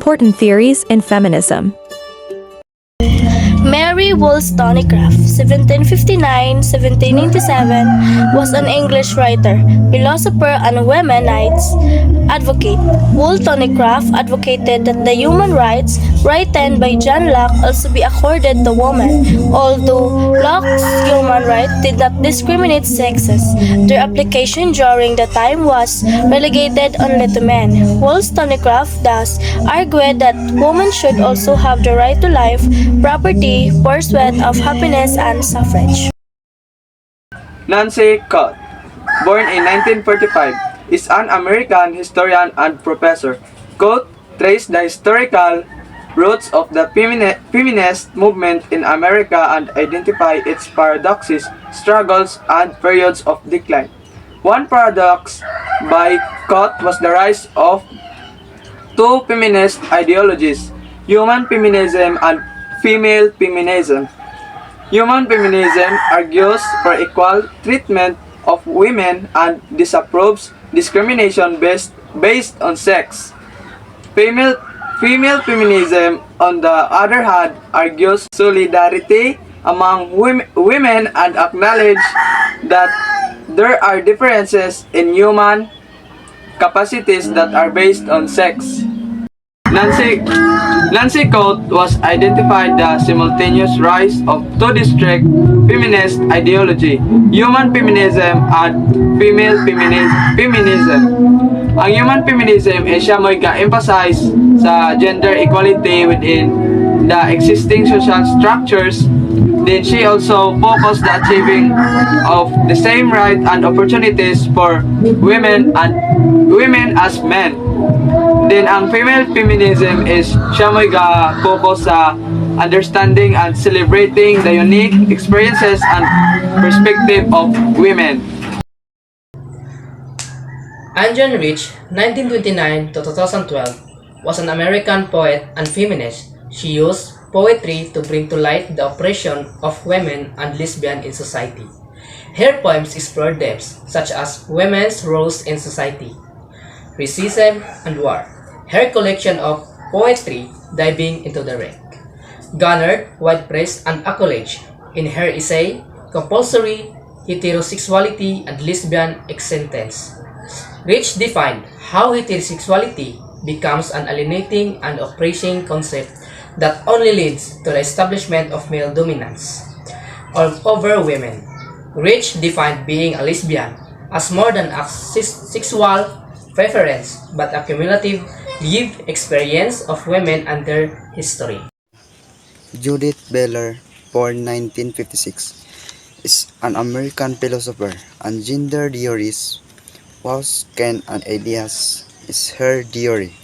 important theories in feminism. Mary Wollstonecraft (1759–1797) was an English writer, philosopher, and women's advocate. Wollstonecraft advocated that the human rights written by John Locke also be accorded to women. Although Locke's human rights did not discriminate sexes, their application during the time was relegated only to men. Wollstonecraft thus argued that women should also have the right to life, property, pursuit of happiness, and suffrage. Nancy Cott, born in 1945, is an American historian and professor. Cott traced the historical roots of the feminist movement in America and identify its paradoxes, struggles, and periods of decline. One paradox by Cott was the rise of two feminist ideologies, human feminism and female feminism. Human feminism argues for equal treatment of women and disapproves discrimination based on sex. Female, female feminism, on the other hand, argues solidarity among women and acknowledge that there are differences in human capacities that are based on sex. Nancy, Nancy Coate was identified the simultaneous rise of two distinct feminist ideology, human feminism and female feminism. Ang human feminism ay siya mo'y ga-emphasize sa gender equality within the existing social structures. Then she also focused the achieving of the same right and opportunities for women and women as men. Then ang female feminism is siya mo'y ga-focus sa understanding and celebrating the unique experiences and perspective of women. Anne Jean Rich, 1929 to 2012, was an American poet and feminist. She used poetry to bring to light the oppression of women and lesbians in society. Her poems explore depths such as women's roles in society, racism, and war. Her collection of poetry, Diving into the Wreck, garnered wide praise and accolades. In her essay, Compulsory Heterosexuality and Lesbian Existence, Rich defined how heterosexuality becomes an alienating and oppressing concept that only leads to the establishment of male dominance over women. Rich defined being a lesbian as more than a sexual preference but a cumulative lived experience of women and their history. Judith Butler, born 1956, is an American philosopher and gender theorist. Whose Ken and Elias is her theory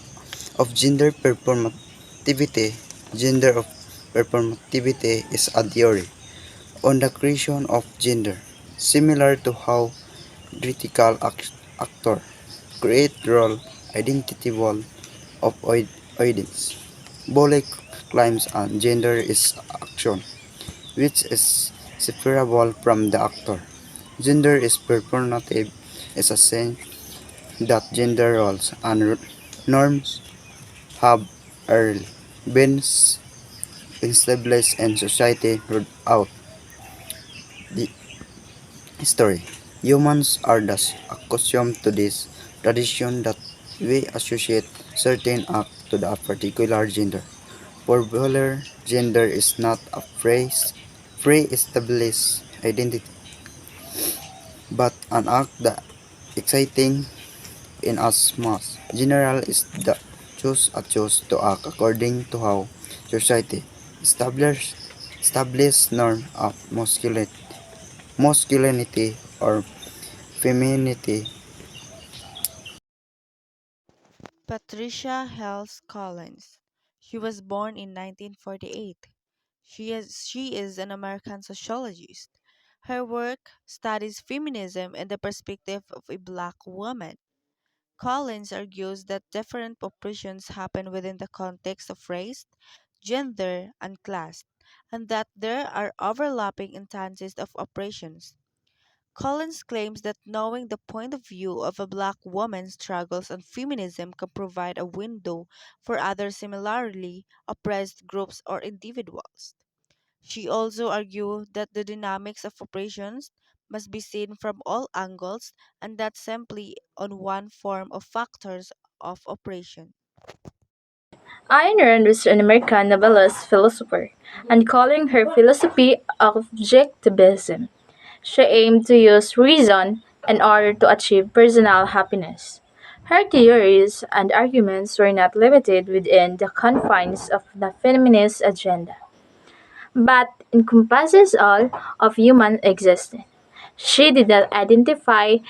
of gender performativity. Gender of performativity is a theory on the creation of gender, similar to how critical actor create role identity wall of audience. Bolle claims and gender is action, which is separable from the actor. Gender is performative is a sense that gender roles and norms have early been established in society throughout the history. Humans are thus accustomed to this tradition that we associate certain acts to a particular gender. For Buller, gender is not a pre-established identity, but an act that exciting in as much general is the choose to act according to how society establish norm of masculinity or femininity. Patricia Hales Collins. She was born in 1948. She is an American sociologist. Her work studies feminism in the perspective of a black woman. Collins argues that different oppressions happen within the context of race, gender, and class, and that there are overlapping instances of oppressions. Collins claims that knowing the point of view of a black woman's struggles and feminism can provide a window for other similarly oppressed groups or individuals. She also argued that the dynamics of oppressions must be seen from all angles and not simply on one form of factors of oppression. Ayn Rand was an American novelist philosopher, and calling her philosophy objectivism. She aimed to use reason in order to achieve personal happiness. Her theories and arguments were not limited within the confines of the feminist agenda, but encompasses all of human existence. She did not identify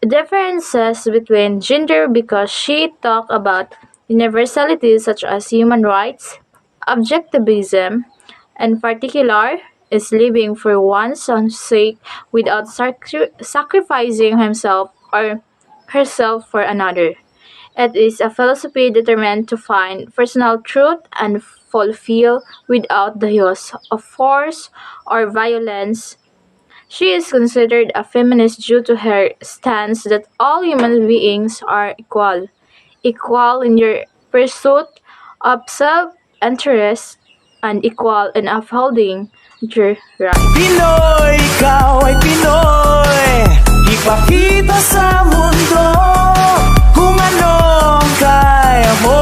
differences between gender because she talked about universalities such as human rights. Objectivism, in particular, is living for one's own sake without sacrificing himself or herself for another. It is a philosophy determined to find personal truth and fulfill without the use of force or violence. She is considered a feminist due to her stance that all human beings are equal, equal in their pursuit of self-interest, and equal in upholding their rights. Pinoy, ikaw ay Pinoy. Ipakita sa mundo kung anong kaya mo.